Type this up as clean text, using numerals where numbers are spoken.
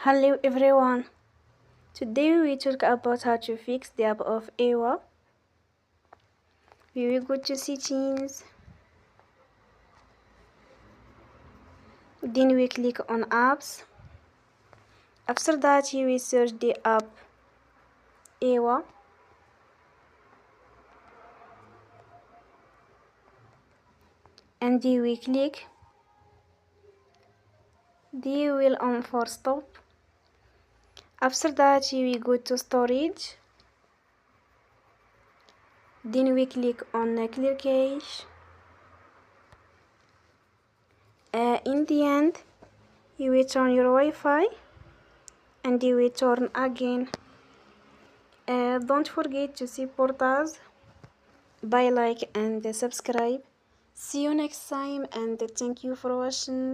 Hello everyone. Today we talk about how to fix the app of Ewa. We will go to settings. Then we click on apps. After that you will search the app Ewa. And then we click. Then you will on for stop. After that you will go to storage. Then we click on clear cache. In the end you will turn your Wi-Fi and you will turn again. Don't forget to support us by like and subscribe. See you next time and thank you for watching.